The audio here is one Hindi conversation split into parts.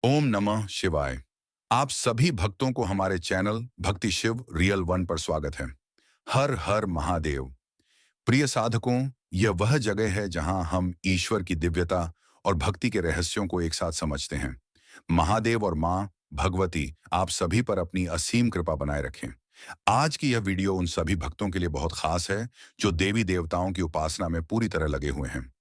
ओम नमः शिवाय। आप सभी भक्तों को हमारे चैनल भक्ति शिव रियल वन पर स्वागत है। हर हर महादेव। प्रिय साधकों, यह वह जगह है जहां हम ईश्वर की दिव्यता और भक्ति के रहस्यों को एक साथ समझते हैं। महादेव और मां भगवती आप सभी पर अपनी असीम कृपा बनाए रखें। आज की यह वीडियो उन सभी भक्तों के लिए बहुत खास है जो देवी देवताओं की उपासना में पूरी तरह लगे हुए हैं।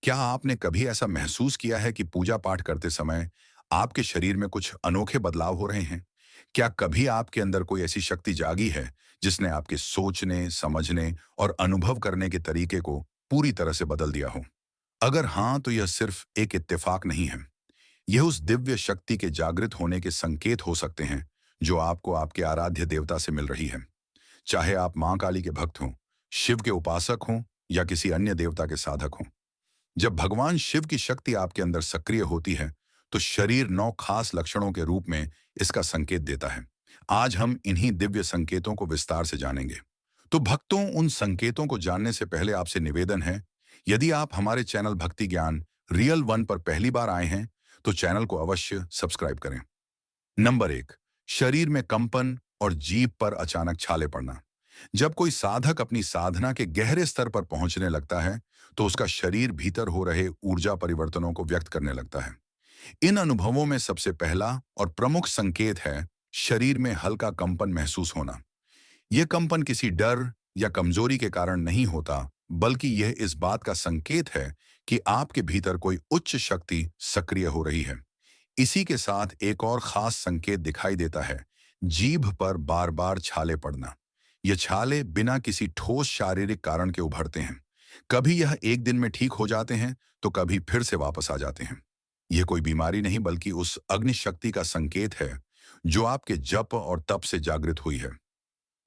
क्या आपने कभी ऐसा महसूस किया है कि पूजा पाठ करते समय आपके शरीर में कुछ अनोखे बदलाव हो रहे हैं? क्या कभी आपके अंदर कोई ऐसी शक्ति जागी है जिसने आपके सोचने, समझने और अनुभव करने के तरीके को पूरी तरह से बदल दिया हो? अगर हाँ, तो यह सिर्फ एक इत्तेफाक नहीं है। यह उस दिव्य शक्ति के जागृत होने के संकेत हो सकते हैं जो आपको आपके आराध्य देवता से मिल रही है। चाहे आप मां काली के भक्त हों, शिव के उपासक हों या किसी अन्य देवता के साधक हों। जब भगवान शिव की शक्ति आपके अंदर सक्रिय होती है, तो शरीर 9 खास लक्षणों के रूप में इसका संकेत देता है। आज हम इन्हीं दिव्य संकेतों को विस्तार से जानेंगे। तो भक्तों, उन संकेतों को जानने से पहले आपसे निवेदन है, यदि आप हमारे चैनल भक्ति ज्ञान रियल वन पर पहली बार आए हैं, तो चैनल को अवश्य सब्सक्राइब करें। नंबर 1, शरीर में कंपन और जीभ पर अचानक छाले पड़ना। जब कोई साधक अपनी साधना के गहरे स्तर पर पहुंचने लगता है, तो उसका शरीर भीतर हो रहे ऊर्जा परिवर्तनों को व्यक्त करने लगता है। इन अनुभवों में सबसे पहला और प्रमुख संकेत है शरीर में हल्का कंपन महसूस होना। यह कंपन किसी डर या कमजोरी के कारण नहीं होता, बल्कि यह इस बात का संकेत है कि आपके भीतर कोई उच्च शक्ति सक्रिय हो रही है। इसी के साथ एक और खास संकेत दिखाई देता है, जीभ पर बार बार छाले पड़ना। ये छाले बिना किसी ठोस शारीरिक कारण के उभरते हैं। कभी यह एक दिन में ठीक हो जाते हैं, तो कभी फिर से वापस आ जाते हैं। यह कोई बीमारी नहीं, बल्कि उस अग्नि शक्ति का संकेत है जो आपके जप और तप से जागृत हुई है।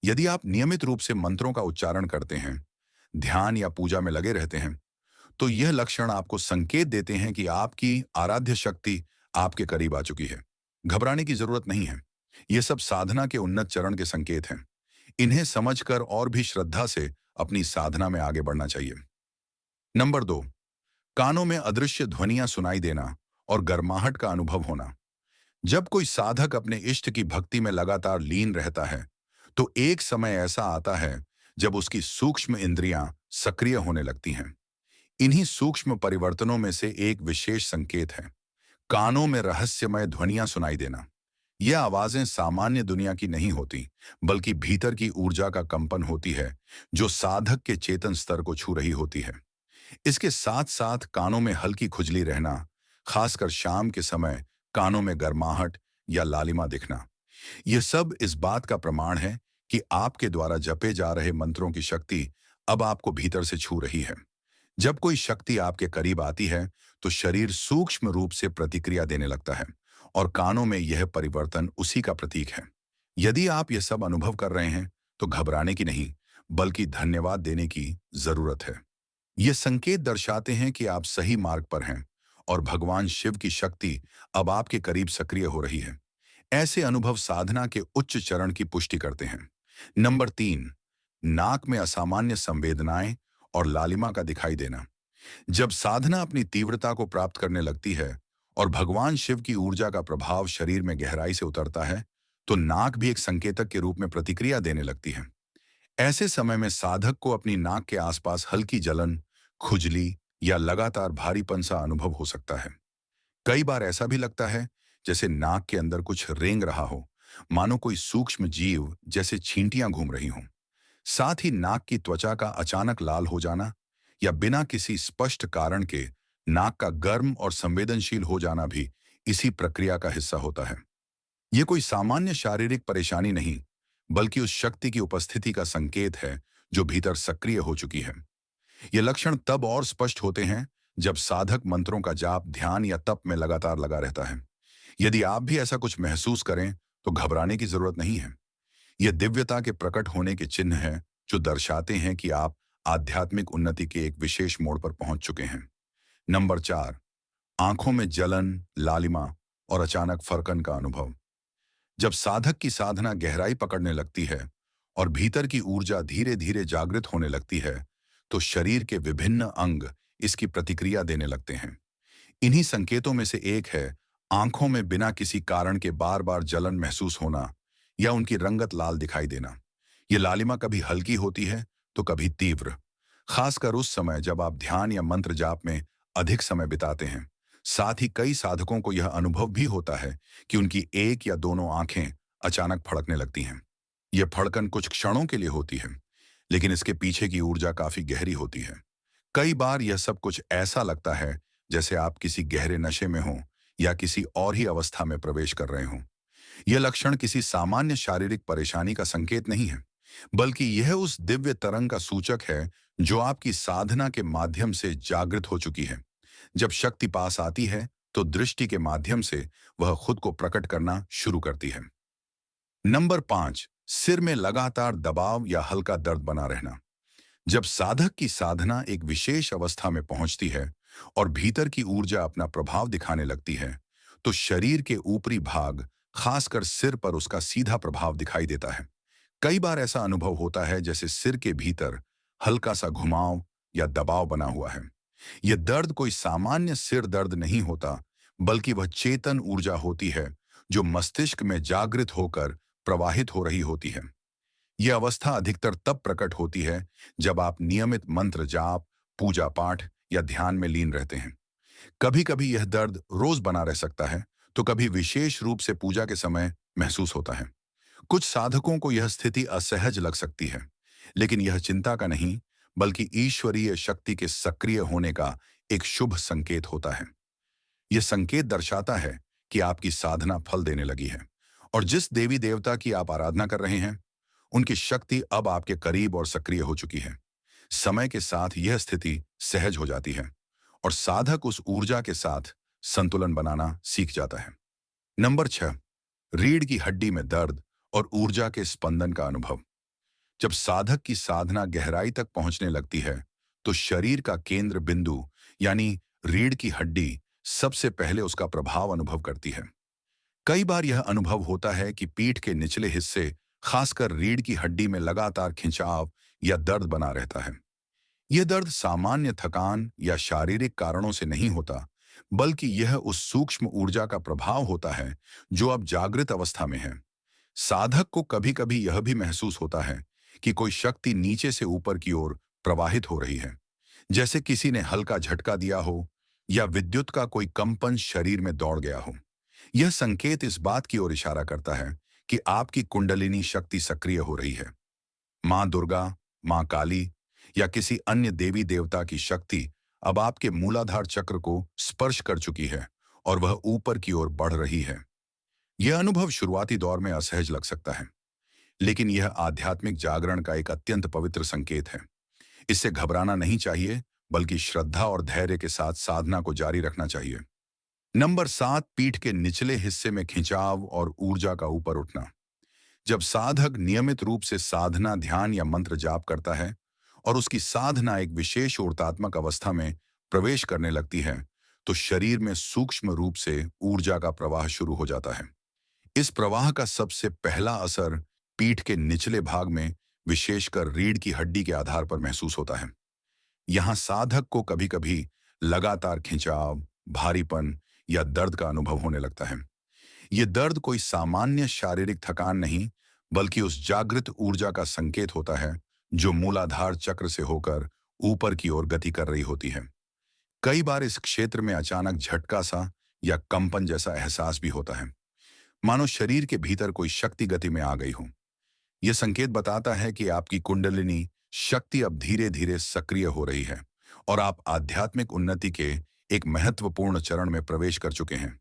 यदि आप नियमित रूप से मंत्रों का उच्चारण करते हैं, ध्यान या पूजा में लगे रहते हैं, तो यह लक्षण आपको संकेत देते हैं कि आपकी आराध्य शक्ति आपके करीब आ चुकी है। घबराने की जरूरत नहीं है। ये सब साधना के उन्नत चरण के संकेत हैं। इन्हें समझकर और भी श्रद्धा से अपनी साधना में आगे बढ़ना चाहिए। नंबर 2, कानों में अदृश्य ध्वनियां सुनाई देना और गर्माहट का अनुभव होना। जब कोई साधक अपने इष्ट की भक्ति में लगातार लीन रहता है, तो एक समय ऐसा आता है जब उसकी सूक्ष्म इंद्रियां सक्रिय होने लगती हैं। इन्हीं सूक्ष्म परिवर्तनों में से एक विशेष संकेत है कानों में रहस्यमय ध्वनियां सुनाई देना। यह आवाजें सामान्य दुनिया की नहीं होती, बल्कि भीतर की ऊर्जा का कंपन होती है जो साधक के चेतन स्तर को छू रही होती है। इसके साथ साथ कानों में हल्की खुजली रहना, खासकर शाम के समय कानों में गर्माहट या लालिमा दिखना, यह सब इस बात का प्रमाण है कि आपके द्वारा जपे जा रहे मंत्रों की शक्ति अब आपको भीतर से छू रही है। जब कोई शक्ति आपके करीब आती है, तो शरीर सूक्ष्म रूप से प्रतिक्रिया देने लगता है और कानों में यह परिवर्तन उसी का प्रतीक है। यदि आप यह सब अनुभव कर रहे हैं, तो घबराने की नहीं, बल्कि धन्यवाद देने की जरूरत है। ये संकेत दर्शाते हैं कि आप सही मार्ग पर हैं और भगवान शिव की शक्ति अब आपके करीब सक्रिय हो रही है। ऐसे अनुभव साधना के उच्च चरण की पुष्टि करते हैं। नंबर 3, नाक में असामान्य संवेदनाएं और लालिमा का दिखाई देना। जब साधना अपनी तीव्रता को प्राप्त करने लगती है और भगवान शिव की ऊर्जा का प्रभाव शरीर में गहराई से उतरता है, तो नाक भी एक संकेतक के रूप में प्रतिक्रिया देने लगती है। ऐसे समय में साधक को अपनी नाक के आसपास हल्की जलन, खुजली या लगातार भारीपन सा अनुभव हो सकता है। कई बार ऐसा भी लगता है जैसे नाक के अंदर कुछ रेंग रहा हो, मानो कोई सूक्ष्म जीव जैसे चींटियां घूम रही हों। साथ ही नाक की त्वचा का अचानक लाल हो जाना या बिना किसी स्पष्ट कारण के नाक का गर्म और संवेदनशील हो जाना भी इसी प्रक्रिया का हिस्सा होता है। यह कोई सामान्य शारीरिक परेशानी नहीं, बल्कि उस शक्ति की उपस्थिति का संकेत है जो भीतर सक्रिय हो चुकी है। ये लक्षण तब और स्पष्ट होते हैं जब साधक मंत्रों का जाप, ध्यान या तप में लगातार लगा रहता है। यदि आप भी ऐसा कुछ महसूस करें, तो घबराने की जरूरत नहीं है। यह दिव्यता के प्रकट होने के चिन्ह हैं जो दर्शाते हैं कि आप आध्यात्मिक उन्नति के एक विशेष मोड़ पर पहुंच चुके हैं। नंबर 4, आंखों में जलन, लालिमा और अचानक फरकन का अनुभव। जब साधक की साधना गहराई पकड़ने लगती है और भीतर की ऊर्जा धीरे धीरे जागृत होने लगती है, तो शरीर के विभिन्न अंग इसकी प्रतिक्रिया देने लगते हैं। इन्हीं संकेतों में से एक है आंखों में बिना किसी कारण के बार बार जलन महसूस होना या उनकी रंगत लाल दिखाई देना। ये लालिमा कभी हल्की होती है तो कभी तीव्र, खासकर उस समय जब आप ध्यान या मंत्र जाप में अधिक समय बिताते हैं। साथ ही कई साधकों को यह अनुभव भी होता है कि उनकी एक या दोनों आंखें अचानक फड़कने लगती हैं। यह फड़कन कुछ क्षणों के लिए होती है, लेकिन इसके पीछे की ऊर्जा काफी गहरी होती है। कई बार यह सब कुछ ऐसा लगता है जैसे आप किसी गहरे नशे में हों या किसी और ही अवस्था में प्रवेश कर रहे हों। यह लक्षण किसी सामान्य शारीरिक परेशानी का संकेत नहीं है, बल्कि यह उस दिव्य तरंग का सूचक है जो आपकी साधना के माध्यम से जागृत हो चुकी है। जब शक्ति पास आती है तो दृष्टि के माध्यम से वह खुद को प्रकट करना शुरू करती है। नंबर 5, सिर में लगातार दबाव या हल्का दर्द बना रहना। जब साधक की साधना एक विशेष अवस्था में पहुंचती है और भीतर की ऊर्जा अपना प्रभाव दिखाने लगती है, तो शरीर के ऊपरी भाग, खासकर सिर पर उसका सीधा प्रभाव दिखाई देता है। कई बार ऐसा अनुभव होता है जैसे सिर के भीतर हल्का सा घुमाव या दबाव बना हुआ है। यह दर्द कोई सामान्य सिर दर्द नहीं होता, बल्कि वह चेतन ऊर्जा होती है जो मस्तिष्क में जागृत होकर प्रवाहित हो रही होती है। यह अवस्था अधिकतर तब प्रकट होती है जब आप नियमित मंत्र जाप, पूजा पाठ या ध्यान में लीन रहते हैं। कभी कभी यह दर्द रोज बना रह सकता है, तो कभी विशेष रूप से पूजा के समय महसूस होता है। कुछ साधकों को यह स्थिति असहज लग सकती है, लेकिन यह चिंता का नहीं, बल्कि ईश्वरीय शक्ति के सक्रिय होने का एक शुभ संकेत होता है। यह संकेत दर्शाता है कि आपकी साधना फल देने लगी है और जिस देवी देवता की आप आराधना कर रहे हैं, उनकी शक्ति अब आपके करीब और सक्रिय हो चुकी है। समय के साथ यह स्थिति सहज हो जाती है और साधक उस ऊर्जा के साथ संतुलन बनाना सीख जाता है। नंबर 6, रीढ़ की हड्डी में दर्द और ऊर्जा के स्पंदन का अनुभव। जब साधक की साधना गहराई तक पहुंचने लगती है, तो शरीर का केंद्र बिंदु यानी रीढ़ की हड्डी सबसे पहले उसका प्रभाव अनुभव करती है। कई बार यह अनुभव होता है कि पीठ के निचले हिस्से, खासकर रीढ़ की हड्डी में लगातार खिंचाव या दर्द बना रहता है। यह दर्द सामान्य थकान या शारीरिक कारणों से नहीं होता, बल्कि यह उस सूक्ष्म ऊर्जा का प्रभाव होता है जो अब जागृत अवस्था में है। साधक को कभी कभी यह भी महसूस होता है कि कोई शक्ति नीचे से ऊपर की ओर प्रवाहित हो रही है, जैसे किसी ने हल्का झटका दिया हो या विद्युत का कोई कंपन शरीर में दौड़ गया हो। यह संकेत इस बात की ओर इशारा करता है कि आपकी कुंडलिनी शक्ति सक्रिय हो रही है। मां दुर्गा, मां काली या किसी अन्य देवी देवता की शक्ति अब आपके मूलाधार चक्र को स्पर्श कर चुकी है और वह ऊपर की ओर बढ़ रही है। यह अनुभव शुरुआती दौर में असहज लग सकता है, लेकिन यह आध्यात्मिक जागरण का एक अत्यंत पवित्र संकेत है। इससे घबराना नहीं चाहिए, बल्कि श्रद्धा और धैर्य के साथ साधना को जारी रखना चाहिए। नंबर 7, पीठ के निचले हिस्से में खिंचाव और ऊर्जा का ऊपर उठना। जब साधक नियमित रूप से साधना, ध्यान या मंत्र जाप करता है और उसकी साधना एक विशेष ऊर्जात्मक अवस्था में प्रवेश करने लगती है, तो शरीर में सूक्ष्म रूप से ऊर्जा का प्रवाह शुरू हो जाता है। इस प्रवाह का सबसे पहला असर पीठ के निचले भाग में, विशेषकर रीढ़ की हड्डी के आधार पर महसूस होता है। यहाँ साधक को कभी कभी लगातार खिंचाव, भारीपन या दर्द का अनुभव होने लगता है। ये दर्द कोई सामान्य शारीरिक थकान नहीं, बल्कि उस जागृत ऊर्जा का संकेत होता है जो मूलाधार चक्र से होकर ऊपर की ओर गति कर रही होती है। कई बार इस क्षेत्र में अचानक झटका सा या कंपन जैसा एहसास भी होता है, मानो शरीर के भीतर कोई शक्ति गति में आ गई हो। यह संकेत बताता है कि आपकी कुंडलिनी शक्ति अब धीरे धीरे सक्रिय हो रही है और आप आध्यात्मिक उन्नति के एक महत्वपूर्ण चरण में प्रवेश कर चुके हैं।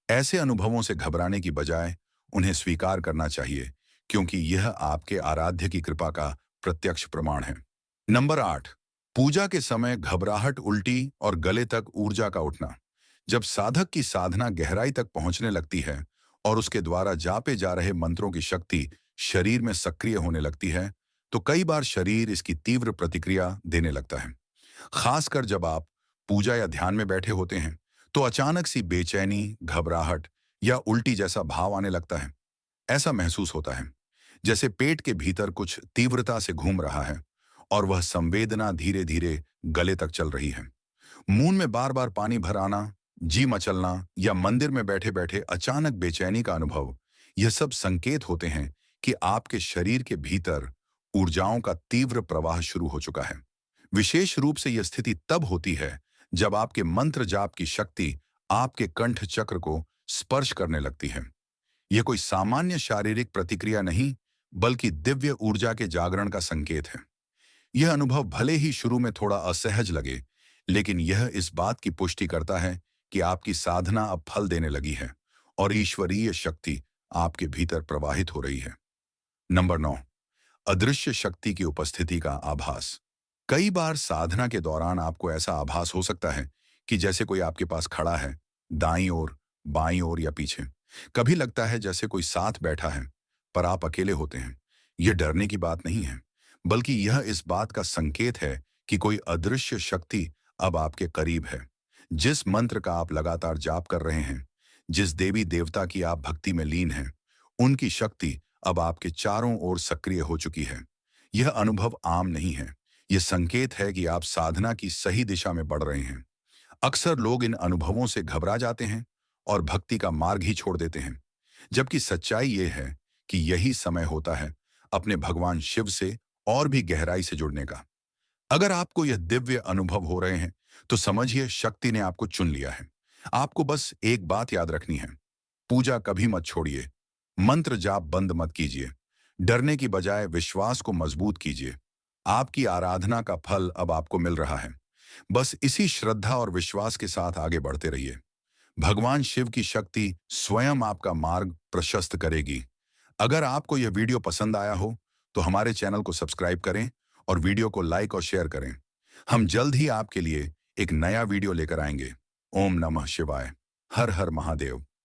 ऐसे अनुभवों से घबराने की बजाय उन्हें स्वीकार करना चाहिए, क्योंकि यह आपके आराध्य की कृपा का प्रत्यक्ष प्रमाण है। नंबर 8, पूजा के समय घबराहट, उल्टी और गले तक ऊर्जा का उठना। जब साधक की साधना गहराई तक पहुंचने लगती है और उसके द्वारा जापे जा रहे मंत्रों की शक्ति शरीर में सक्रिय होने लगती है, तो कई बार शरीर इसकी तीव्र प्रतिक्रिया देने लगता है। खासकर जब आप पूजा या ध्यान में बैठे होते हैं, तो अचानक सी बेचैनी, घबराहट या उल्टी जैसा भाव आने लगता है। ऐसा महसूस होता है जैसे पेट के भीतर कुछ तीव्रता से घूम रहा है और वह संवेदना धीरे धीरे गले तक चल रही है। मुंह में बार बार पानी भर आना, जी मचलना या मंदिर में बैठे बैठे अचानक बेचैनी का अनुभव, यह सब संकेत होते हैं कि आपके शरीर के भीतर ऊर्जाओं का तीव्र प्रवाह शुरू हो चुका है। विशेष रूप से यह स्थिति तब होती है जब आपके मंत्र जाप की शक्ति आपके कंठ चक्र को स्पर्श करने लगती है। यह कोई सामान्य शारीरिक प्रतिक्रिया नहीं, बल्कि दिव्य ऊर्जा के जागरण का संकेत है। यह अनुभव भले ही शुरू में थोड़ा असहज लगे, लेकिन यह इस बात की पुष्टि करता है कि आपकी साधना अब फल देने लगी है और ईश्वरीय शक्ति आपके भीतर प्रवाहित हो रही है। नंबर 9, अदृश्य शक्ति की उपस्थिति का आभास। कई बार साधना के दौरान आपको ऐसा आभास हो सकता है कि जैसे कोई आपके पास खड़ा है, दाईं ओर, बाईं ओर या पीछे। कभी लगता है जैसे कोई साथ बैठा है, पर आप अकेले होते हैं। यह डरने की बात नहीं है, बल्कि यह इस बात का संकेत है कि कोई अदृश्य शक्ति अब आपके करीब है। जिस मंत्र का आप लगातार जाप कर रहे हैं, जिस देवी देवता की आप भक्ति में लीन हैं, उनकी शक्ति अब आपके चारों ओर सक्रिय हो चुकी है। यह अनुभव आम नहीं है। यह संकेत है कि आप साधना की सही दिशा में बढ़ रहे हैं। अक्सर लोग इन अनुभवों से घबरा जाते हैं और भक्ति का मार्ग ही छोड़ देते हैं, जबकि सच्चाई यह है कि यही समय होता है अपने भगवान शिव से और भी गहराई से जुड़ने का। अगर आपको यह दिव्य अनुभव हो रहे हैं, तो समझिए शक्ति ने आपको चुन लिया है। आपको बस एक बात याद रखनी है, पूजा कभी मत छोड़िए, मंत्र जाप बंद मत कीजिए, डरने की बजाय विश्वास को मजबूत कीजिए। आपकी आराधना का फल अब आपको मिल रहा है। बस इसी श्रद्धा और विश्वास के साथ आगे बढ़ते रहिए। भगवान शिव की शक्ति स्वयं आपका मार्ग प्रशस्त करेगी। अगर आपको यह वीडियो पसंद आया हो, तो हमारे चैनल को सब्सक्राइब करें और वीडियो को लाइक और शेयर करें। हम जल्द ही आपके लिए एक नया वीडियो लेकर आएंगे। ओम नमः शिवाय। हर हर महादेव।